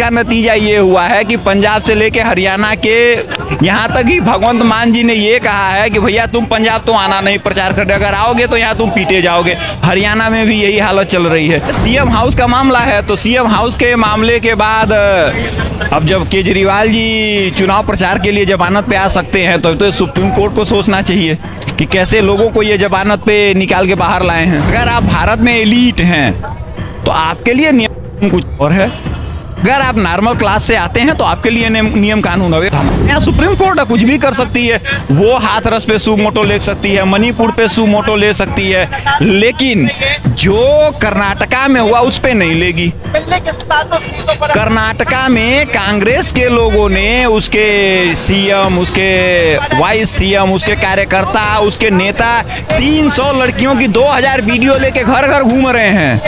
इसका नतीजा ये हुआ है कि पंजाब से लेके हरियाणा के यहाँ तक ही भगवंत मान जी ने ये कहा है कि भैया तुम पंजाब तो आना नहीं प्रचार करने, अगर आओगे तो यहाँ तुम पीटे जाओगे। हरियाणा में भी यही हालत चल रही है। सीएम हाउस का मामला है, तो सीएम हाउस के मामले के बाद अब जब केजरीवाल जी चुनाव प्रचार के लिए जमानत पे आ सकते हैं तो सुप्रीम कोर्ट को सोचना चाहिए कि कैसे लोगों को ये जमानत पे निकाल के बाहर लाए हैं। अगर आप भारत में एलीट हैं तो आपके लिए नियम कुछ और है, अगर आप नॉर्मल क्लास से आते हैं तो आपके लिए नियम कानून है। यहाँ सुप्रीम कोर्ट कुछ भी कर सकती है, वो हाथरस पे सू मोटो ले सकती है, मणिपुर पे सू मोटो ले सकती है, लेकिन जो कर्नाटका में हुआ उस पे नहीं लेगी। कर्नाटका में कांग्रेस के लोगों ने उसके सीएम, उसके वाइस सीएम, उसके कार्यकर्ता, उसके नेता 300 लड़कियों की 2000 वीडियो लेके घर घर घूम रहे हैं।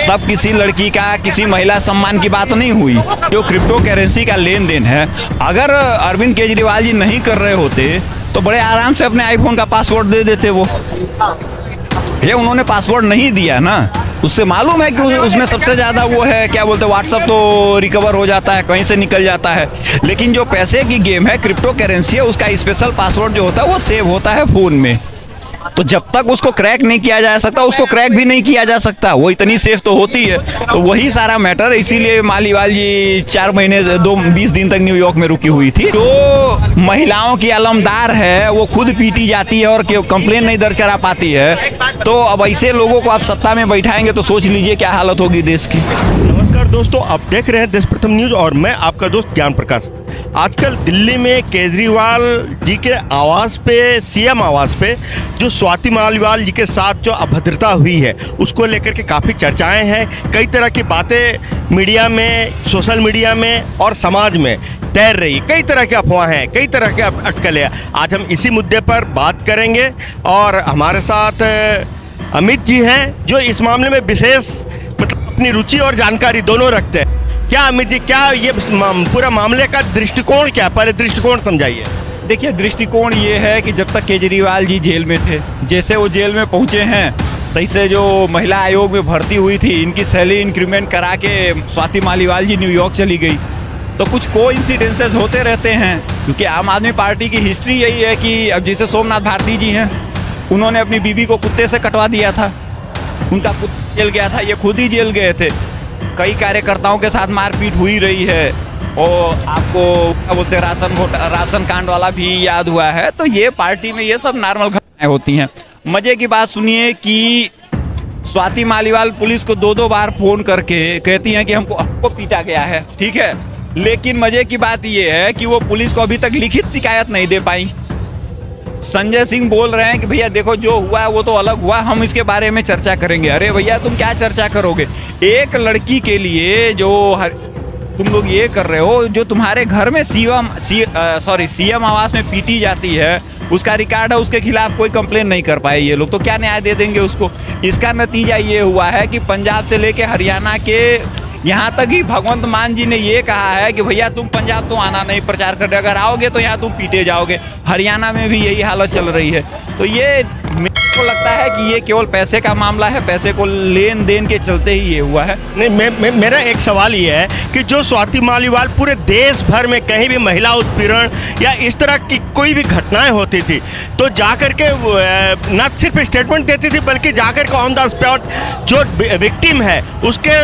तब किसी लड़की का, किसी महिला सम्मान की बात नहीं हुई। जो क्रिप्टो करेंसी का लेन देन है, अगर अरविंद केजरीवाल जी नहीं कर रहे होते तो बड़े आराम से अपने आईफोन का पासवर्ड दे देते। वो ये उन्होंने पासवर्ड नहीं दिया ना, उससे मालूम है कि उसमें सबसे ज्यादा वो है, क्या बोलते हैं, व्हाट्सएप तो रिकवर हो जाता है, कहीं से निकल जाता है। लेकिन जो पैसे की गेम है, क्रिप्टो करेंसी है, उसका स्पेशल पासवर्ड जो होता है वो सेव होता है फोन में। तो जब तक उसको क्रैक नहीं किया जा सकता, उसको क्रैक भी नहीं किया जा सकता, वो इतनी सेफ तो होती है। तो वही सारा मैटर, इसीलिए मालीवाल जी 4 महीने 20 दिन तक न्यूयॉर्क में रुकी हुई थी। जो महिलाओं की अलमदार है वो खुद पीटी जाती है और कंप्लेन नहीं दर्ज करा पाती है, तो अब ऐसे लोगों को आप सत्ता में बैठाएंगे तो सोच लीजिए क्या हालत होगी देश की। नमस्कार दोस्तों, आप देख रहे हैं देश प्रथम न्यूज और मैं आपका दोस्त ज्ञान प्रकाश। आजकल दिल्ली में केजरीवाल जी के आवास पे, सीएम आवास पे जो स्वाति मालीवाल जी के साथ जो अभद्रता हुई है उसको लेकर के काफ़ी चर्चाएं हैं। कई तरह की बातें मीडिया में, सोशल मीडिया में और समाज में तैर रही, कई तरह की अफवाहें हैं, कई तरह के अटकलें। आज हम इसी मुद्दे पर बात करेंगे और हमारे साथ अमित जी हैं जो इस मामले में विशेष मतलब अपनी रुचि और जानकारी दोनों रखते हैं। क्या अमित जी, क्या ये पूरा मामले का दृष्टिकोण क्या है, पहले दृष्टिकोण समझाइए। देखिए, दृष्टिकोण ये है कि जब तक केजरीवाल जी जेल में थे, जैसे वो जेल में पहुंचे हैं तैसे जो महिला आयोग में भर्ती हुई थी, इनकी सैलरी इंक्रीमेंट करा के स्वाति मालीवाल जी न्यूयॉर्क चली गई। तो कुछ कोइंसिडेंसेस होते रहते हैं, क्योंकि आम आदमी पार्टी की हिस्ट्री यही है कि अब जैसे सोमनाथ भारती जी हैं, उन्होंने अपनी बीबी को कुत्ते से कटवा दिया था, उनका कुत्ता जेल गया था, ये खुद ही जेल गए थे। कई कार्यकर्ताओं के साथ मारपीट हुई रही है और आपको क्या बोलते हैं, राशन कांड वाला भी याद हुआ है। तो ये पार्टी में ये सब नॉर्मल घटनाएं होती हैं। मजे की बात सुनिए कि स्वाति मालीवाल पुलिस को 2-2 बार फोन करके कहती हैं कि हमको पीटा गया है, ठीक है, लेकिन मजे की बात ये है कि वो पुलिस को अभी तक लिखित शिकायत नहीं दे पाई। संजय सिंह बोल रहे हैं कि भैया देखो जो हुआ है वो तो अलग हुआ, हम इसके बारे में चर्चा करेंगे। अरे भैया तुम क्या चर्चा करोगे? एक लड़की के लिए जो तुम लोग ये कर रहे हो, जो तुम्हारे घर में सीएम आवास में पीटी जाती है, उसका रिकॉर्ड है, उसके खिलाफ कोई कंप्लेन नहीं कर पाए ये लोग, तो क्या न्याय दे देंगे उसको? इसका नतीजा ये हुआ है कि पंजाब से लेके हरियाणा के यहाँ तक ही भगवंत मान जी ने ये कहा है कि भैया तुम पंजाब तो आना नहीं प्रचार करने, अगर आओगे तो यहाँ तुम पीटे जाओगे। हरियाणा में भी यही हालत चल रही है। तो ये मेरे को लगता है कि ये केवल पैसे का मामला है, पैसे को लेन देन के चलते ही ये हुआ है। नहीं, मेरा एक सवाल ये है कि जो स्वाति मालीवाल पूरे देश भर में कहीं भी महिला उत्पीड़न या इस तरह की कोई भी घटनाएं होती थी तो जाकर के न सिर्फ स्टेटमेंट देती थी बल्कि जाकर के ऑन द स्पॉट जो विक्टिम है उसके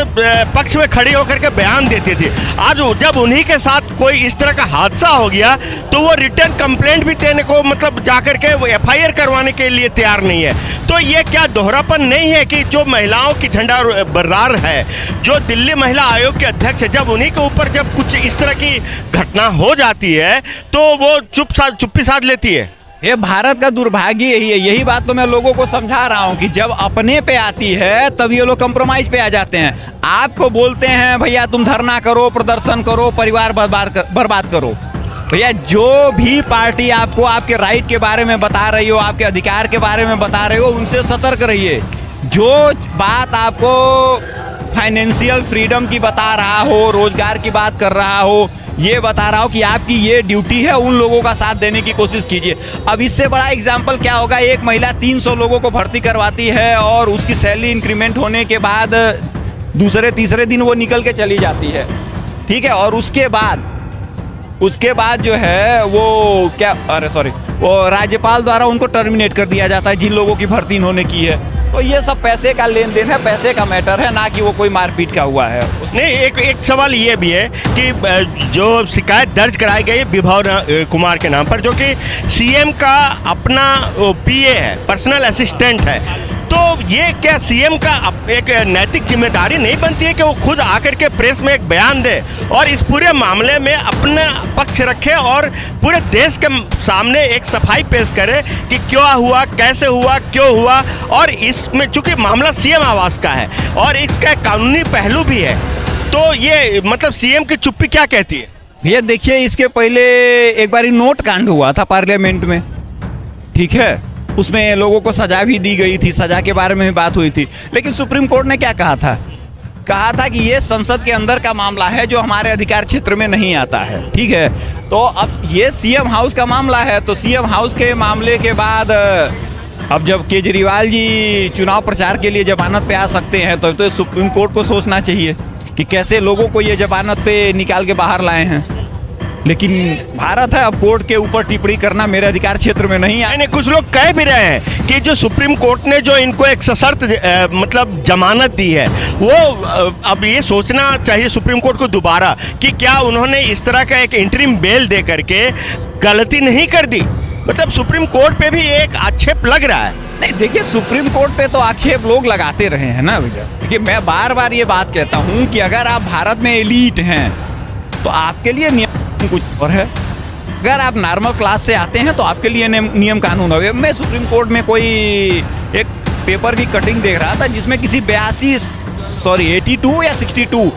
पक्ष में खड़ी होकर के बयान देती थी। आज जब उन्हीं के साथ कोई इस तरह का हादसा हो गया तो वो रिटर्न कंप्लेंट भी देने को, मतलब जाकर के वो एफआईआर करवाने के लिए तैयार नहीं है। तो ये क्या दोहरापन नहीं है कि जो महिलाओं की झंडा बरदार है, जो दिल्ली महिला आयोग के अध्यक्ष है, जब उन्हीं के ऊपर जब कुछ इस तरह की घटना हो जाती है तो वो चुप्पी साध लेती है? ये भारत का दुर्भाग्य यही है। यही बात तो मैं लोगों को समझा रहा हूँ कि जब अपने पे आती है तब ये लोग कंप्रोमाइज पे आ जाते हैं। आपको बोलते हैं भैया तुम धरना करो, प्रदर्शन करो, परिवार बर्बाद करो। भैया जो भी पार्टी आपको आपके राइट के बारे में बता रही हो, आपके अधिकार के बारे में बता रही हो, उनसे सतर्क रहिए। जो बात आपको फाइनेंशियल फ्रीडम की बता रहा हो, रोजगार की बात कर रहा हो, ये बता रहा हो कि आपकी ये ड्यूटी है, उन लोगों का साथ देने की कोशिश कीजिए। अब इससे बड़ा एग्जाम्पल क्या होगा? एक महिला 300 लोगों को भर्ती करवाती है और उसकी सैलरी इंक्रीमेंट होने के बाद दूसरे तीसरे दिन वो निकल के चली जाती है। ठीक है, और उसके बाद जो है वो क्या, अरे सॉरी, वो राज्यपाल द्वारा उनको टर्मिनेट कर दिया जाता है जिन लोगों की भर्ती इन्होंने की है। तो ये सब पैसे का लेन देन है, पैसे का मैटर है, ना कि वो कोई मारपीट का हुआ है। नहीं, एक सवाल ये भी है कि जो शिकायत दर्ज कराई गई है विभव कुमार के नाम पर, जो कि सीएम का अपना पीए है, पर्सनल असिस्टेंट है, तो ये क्या सीएम का एक नैतिक जिम्मेदारी नहीं बनती है कि वो खुद आकर के प्रेस में एक बयान दे और इस पूरे मामले में अपना पक्ष रखे और पूरे देश के सामने एक सफाई पेश करे कि क्या हुआ, कैसे हुआ, क्यों हुआ, और इसमें चूंकि मामला सीएम आवास का है और इसका कानूनी पहलू भी है, तो ये मतलब सीएम की चुप्पी क्या कहती है? भैया देखिए, इसके पहले एक बार नोट कांड हुआ था पार्लियामेंट में, ठीक है, उसमें लोगों को सजा भी दी गई थी, सजा के बारे में भी बात हुई थी, लेकिन सुप्रीम कोर्ट ने क्या कहा था कि ये संसद के अंदर का मामला है जो हमारे अधिकार क्षेत्र में नहीं आता है, ठीक है। तो अब ये सीएम हाउस का मामला है, तो सीएम हाउस के मामले के बाद अब जब केजरीवाल जी चुनाव प्रचार के लिए जमानत पे आ सकते हैं तो सुप्रीम कोर्ट को सोचना चाहिए कि कैसे लोगों को ये जमानत पे निकाल के बाहर लाए हैं। लेकिन भारत है, अब कोर्ट के ऊपर टिप्पणी करना मेरे अधिकार क्षेत्र में नहीं है। नहीं, कुछ लोग कह भी रहे हैं कि जो सुप्रीम कोर्ट ने जो इनको एक सशर्त मतलब जमानत दी है, वो अब ये सोचना चाहिए सुप्रीम कोर्ट को दोबारा कि क्या उन्होंने इस तरह का एक इंटरिम बेल दे करके गलती नहीं कर दी। मतलब सुप्रीम कोर्ट पे भी एक आक्षेप लग रहा है। नहीं देखिए, सुप्रीम कोर्ट पे तो आक्षेप लोग लगाते रहे हैं ना भैया। देखिए, मैं बार बार ये बात कहता हूँ कि अगर आप भारत में एलीट हैं तो आपके लिए नियम कुछ और है, अगर आप नॉर्मल क्लास से आते हैं तो आपके लिए नियम कानून है। मैं सुप्रीम कोर्ट में कोई एक पेपर की कटिंग देख रहा था जिसमें किसी 82 या 62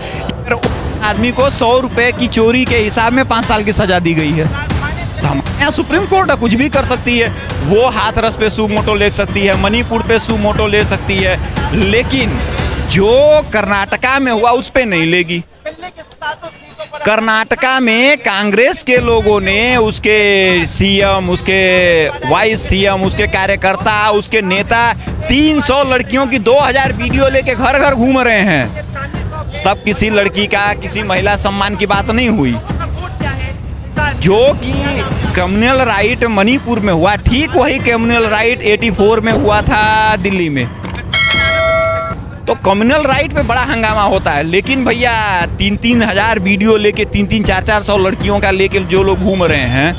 आदमी को 100 रुपए की चोरी के हिसाब में 5 साल की सजा दी गई है। तो हमारे यहाँ सुप्रीम कोर्ट कुछ भी कर सकती है, वो हाथरस पे सू मोटो ले सकती है, मणिपुर पे सू मोटो ले सकती है, लेकिन जो कर्नाटका में हुआ उस पे नहीं लेगी। कर्नाटका में कांग्रेस के लोगों ने उसके सीएम, उसके वाइस सीएम, उसके कार्यकर्ता, उसके नेता 300 लड़कियों की 2000 वीडियो लेके घर घर घूम रहे हैं, तब किसी लड़की का, किसी महिला सम्मान की बात नहीं हुई। जो कि कम्युनल राइट मणिपुर में हुआ, ठीक वही कम्युनल राइट 84 में हुआ था दिल्ली में। तो कम्युनल राइट पे बड़ा हंगामा होता है, लेकिन भैया 3-3 हजार वीडियो लेके 3-3, 4-400 लड़कियों का लेके जो लोग घूम रहे हैं,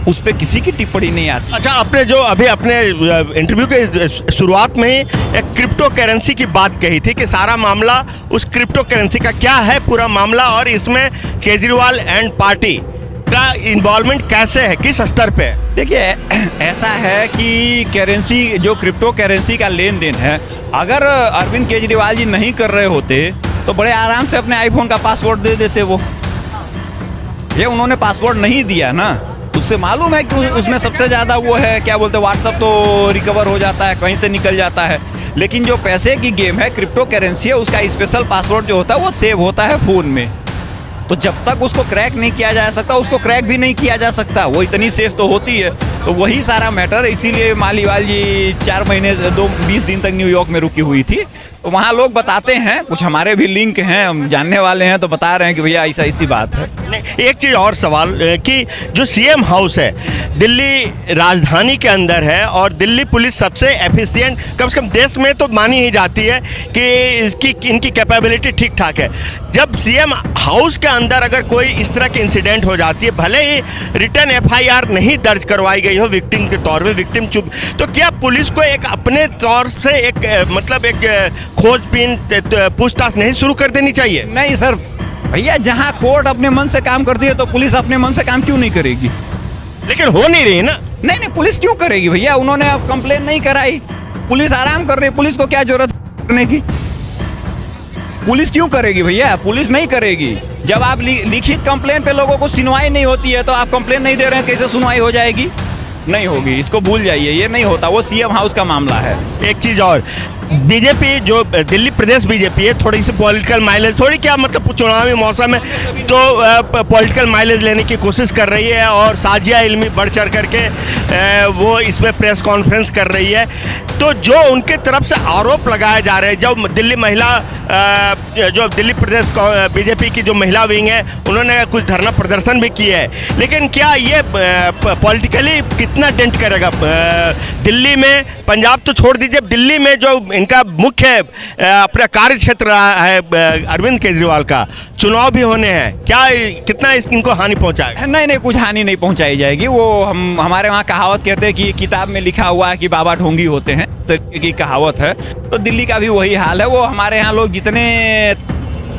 उस पे किसी की टिप्पणी नहीं आती। अच्छा, आपने जो अभी अपने इंटरव्यू के शुरुआत में ही एक क्रिप्टो करेंसी की बात कही थी कि सारा मामला उस क्रिप्टो करेंसी का क्या है पूरा मामला, और इसमें केजरीवाल एंड पार्टी का इन्वॉल्वमेंट कैसे है, किस स्तर पे? देखिए, ऐसा है कि करेंसी, जो क्रिप्टो करेंसी का लेन देन है, अगर अरविंद केजरीवाल जी नहीं कर रहे होते तो बड़े आराम से अपने आईफोन का पासवर्ड दे देते। वो ये उन्होंने पासवर्ड नहीं दिया ना, उससे मालूम है कि उसमें सबसे ज़्यादा वो है, क्या बोलते हैं, व्हाट्सअप तो रिकवर हो जाता है, कहीं से निकल जाता है, लेकिन जो पैसे की गेम है, क्रिप्टो करेंसी है, उसका स्पेशल पासवर्ड जो होता है वो सेव होता है फ़ोन में। तो जब तक उसको क्रैक नहीं किया जा सकता, उसको क्रैक भी नहीं किया जा सकता, वो इतनी सेफ तो होती है। तो वही सारा मैटर, इसीलिए मालीवाल जी 4 महीने 20 दिन तक न्यूयॉर्क में रुकी हुई थी। तो वहाँ लोग बताते हैं, कुछ हमारे भी लिंक हैं, हम जानने वाले हैं, तो बता रहे हैं कि भैया ऐसा ऐसी बात है। एक चीज़ और सवाल कि जो सीएम हाउस है दिल्ली राजधानी के अंदर है और दिल्ली पुलिस सबसे एफिशिएंट, कम से कम देश में तो मानी ही जाती है कि इनकी कैपेबिलिटी ठीक ठाक है। जब सीएम हाउस के अंदर अगर कोई इस तरह की इंसिडेंट हो जाती है, भले ही रिटर्न एफआईआर नहीं दर्ज करवाई गई हो विक्टिम के तौर पे, विक्टिम चुप, तो क्या पुलिस को एक अपने तौर से एक मतलब एक खोजबीन पूछताछ नहीं शुरू कर देनी चाहिए? नहीं सर भैया, जहाँ कोर्ट अपने मन से काम करती है तो पुलिस अपने मन से काम क्यों नहीं करेगी? लेकिन हो नहीं रही ना। नहीं, पुलिस क्यों करेगी भैया? उन्होंने अब कंप्लेन नहीं कराई, पुलिस आराम कर रही, पुलिस को क्या जरूरत करने की? पुलिस क्यों करेगी भैया? पुलिस नहीं करेगी। जब आप लिखित कंप्लेन पे लोगों को सुनवाई नहीं होती है, तो आप कंप्लेन नहीं दे रहे हैं, कैसे सुनवाई हो जाएगी? नहीं होगी, इसको भूल जाइए, ये नहीं होता, वो सीएम हाउस का मामला है। एक चीज़ और, बीजेपी जो दिल्ली प्रदेश बीजेपी है, थोड़ी सी पॉलिटिकल माइलेज, थोड़ी क्या मतलब चुनावी मौसम है तो पॉलिटिकल माइलेज लेने की कोशिश कर रही है और साजिया इल्मी बढ़ चढ़ करके वो इसमें प्रेस कॉन्फ्रेंस कर रही है। तो जो उनके तरफ से आरोप लगाए जा रहे हैं, जो दिल्ली महिला जो दिल्ली प्रदेश बीजेपी की जो महिला विंग है उन्होंने कुछ धरना प्रदर्शन भी किया है, लेकिन क्या ये पॉलिटिकली कितना डेंट करेगा दिल्ली में? पंजाब तो छोड़ दीजिए, दिल्ली में जो इनका मुख्य अपना कार्य क्षेत्र है अरविंद केजरीवाल का, चुनाव भी होने हैं, क्या कितना इनको हानि पहुंचाएगा? नहीं, कुछ हानि नहीं पहुंचाई जाएगी। वो हमारे वहाँ कहावत कहते हैं कि किताब में लिखा हुआ है कि बाबा ढोंगी होते हैं, तो की कहावत है। तो दिल्ली का भी वही हाल है। वो हमारे यहाँ लोग जितने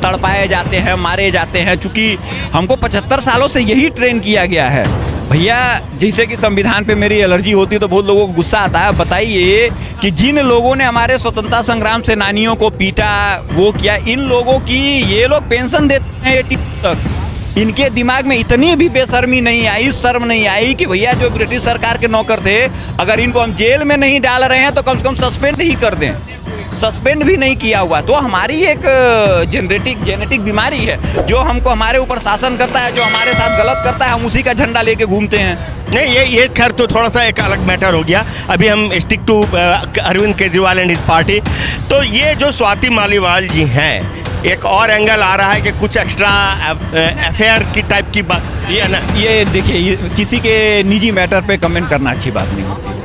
तड़पाए जाते हैं, मारे जाते हैं, चूँकि हमको 75 सालों से यही ट्रेन किया गया है भैया। जैसे कि संविधान पे मेरी एलर्जी होती है तो बहुत लोगों को गुस्सा आता है। बताइए कि जिन लोगों ने हमारे स्वतंत्रता संग्राम सेनानियों को पीटा, वो किया, इन लोगों की ये लोग पेंशन देते हैं 80 तक। इनके दिमाग में इतनी भी बेशर्मी नहीं आई, शर्म नहीं आई कि भैया जो ब्रिटिश सरकार के नौकर थे, अगर इनको हम जेल में नहीं डाल रहे हैं तो कम से कम सस्पेंड ही कर दें। सस्पेंड भी नहीं किया हुआ। तो हमारी एक जेनेटिक बीमारी है जो हमको हमारे ऊपर शासन करता है, जो हमारे साथ गलत करता है, हम उसी का झंडा लेके घूमते हैं। नहीं, ये खैर तो थोड़ा सा एक अलग मैटर हो गया। अभी हम stick to Arvind Kejriwal and his party. तो ये जो स्वाति मालीवाल जी हैं, एक और एंगल आ रहा है कि कुछ एक्स्ट्रा अफेयर की टाइप की बात ये ना, ये देखिए, किसी के निजी मैटर पे कमेंट करना अच्छी बात नहीं होती है।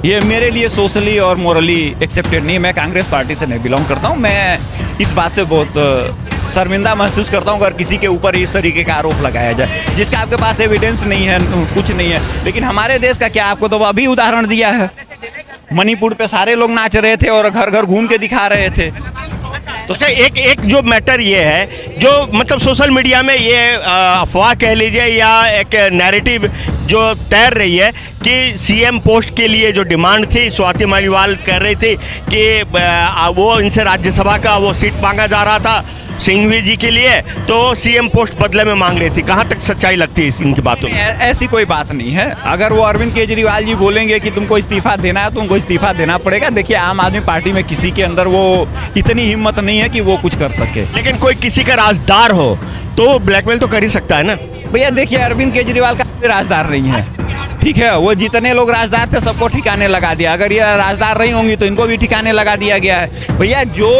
ये मेरे लिए सोशली और मोरली एक्सेप्टेड नहीं है। मैं कांग्रेस पार्टी से नहीं बिलोंग करता हूँ। मैं इस बात से बहुत शर्मिंदा महसूस करता हूँ अगर किसी के ऊपर इस तरीके का आरोप लगाया जाए जिसका आपके पास एविडेंस नहीं है, कुछ नहीं है। लेकिन हमारे देश का क्या, आपको तो अभी उदाहरण दिया है, मणिपुर पे सारे लोग नाच रहे थे और घर घर घूम के दिखा रहे थे। तो एक जो मैटर ये है, जो मतलब सोशल मीडिया में ये अफवाह कह लीजिए या एक नैरेटिव जो तैर रही है कि सीएम पोस्ट के लिए जो डिमांड थी, स्वाति मालीवाल कह रही थी कि वो इनसे राज्यसभा का वो सीट मांगा जा रहा था सिंघवी जी के लिए, तो सीएम पोस्ट बदले में मांग रही थी। कहाँ तक सच्चाई लगती है इनकी बातों में? ऐसी कोई बात नहीं है। अगर वो अरविंद केजरीवाल जी बोलेंगे कि तुमको इस्तीफा देना है तो उनको इस्तीफा देना पड़ेगा। देखिए, आम आदमी पार्टी में किसी के अंदर वो इतनी हिम्मत नहीं है कि वो कुछ कर सके। लेकिन कोई किसी का राजदार हो तो ब्लैकमेल तो कर ही सकता है ना भैया। देखिए, अरविंद केजरीवाल का राजदार नहीं है, ठीक है। वो जितने लोग राजदार थे सबको ठिकाने लगा दिया। अगर ये राजदार रही होंगी तो इनको भी ठिकाने लगा दिया गया है। भैया, जो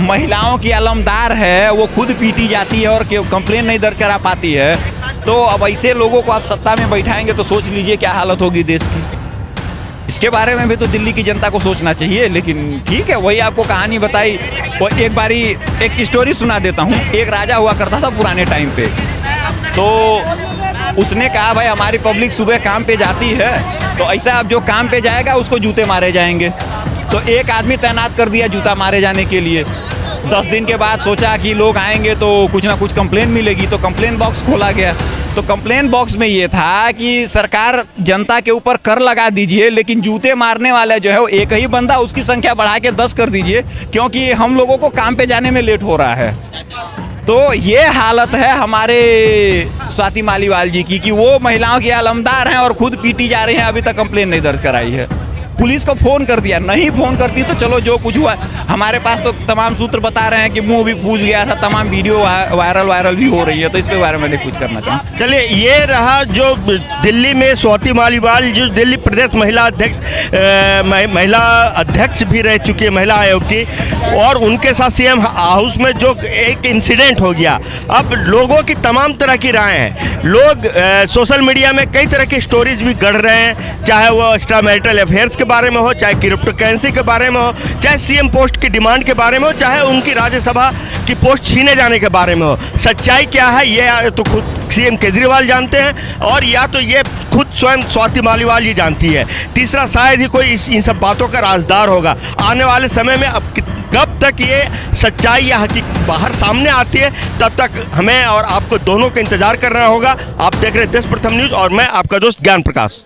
महिलाओं की अलमदार है वो खुद पीटी जाती है और कंप्लेन नहीं दर्ज करा पाती है, तो अब ऐसे लोगों को आप सत्ता में बैठाएंगे तो सोच लीजिए क्या हालत होगी देश की। इसके बारे में भी तो दिल्ली की जनता को सोचना चाहिए। लेकिन ठीक है, वही आपको कहानी बताई। और एक बारी एक स्टोरी सुना देता हूँ। एक राजा हुआ करता था पुराने टाइम पे, तो उसने कहा भाई हमारी पब्लिक सुबह काम पे जाती है, तो ऐसा अब जो काम पे जाएगा उसको जूते मारे जाएंगे। तो एक आदमी तैनात कर दिया जूता मारे जाने के लिए। 10 दिन के बाद सोचा कि लोग आएंगे तो कुछ ना कुछ कंप्लेन मिलेगी, तो कंप्लेन बॉक्स खोला गया। तो कंप्लेन बॉक्स में ये था कि सरकार जनता के ऊपर कर लगा दीजिए, लेकिन जूते मारने वाला जो है वो एक ही बंदा, उसकी संख्या बढ़ा के 10 कर दीजिए, क्योंकि हम लोगों को काम पे जाने में लेट हो रहा है। तो ये हालत है हमारे स्वाति मालीवाल जी की कि वो महिलाओं की अलमदार हैं और खुद पीटी जा रही हैं, अभी तक कंप्लेन नहीं दर्ज कराई है। पुलिस को फोन कर दिया, नहीं फोन करती तो चलो जो कुछ हुआ। हमारे पास तो तमाम सूत्र बता रहे हैं कि मुंह भी फूल गया था, तमाम वीडियो वायरल भी हो रही है। तो इस पे बारे में कुछ करना चाहूँ। चलिए, ये रहा जो दिल्ली में स्वाति मालीवाल जो दिल्ली प्रदेश महिला अध्यक्ष भी रह चुकी है महिला आयोग की, और उनके साथ सीएम हाउस में जो एक इंसिडेंट हो गया। अब लोगों की तमाम तरह की राय हैं। लोग सोशल मीडिया में कई तरह की स्टोरीज भी गढ़ रहे हैं, चाहे वो एक्स्ट्रा मैरिटल अफेयर्स के बारे में हो, चाहे क्रिप्टो करेंसी के बारे में हो, चाहे सीएम पोस्ट की डिमांड के बारे में हो, चाहे उनकी राज्यसभा की पोस्ट छीने जाने के बारे में हो। सच्चाई क्या है ये तो खुद सीएम केजरीवाल जानते हैं, और या तो ये खुद स्वयं स्वाति मालीवाल ही जानती है। तीसरा शायद ही कोई इन सब बातों का राजदार होगा। आने वाले समय में अब कब तक ये सच्चाई या हकीकत बाहर सामने आती है, तब तक हमें और आपको दोनों का इंतजार करना होगा। आप देख रहे हैं देश प्रथम न्यूज़ और मैं आपका दोस्त ज्ञान प्रकाश।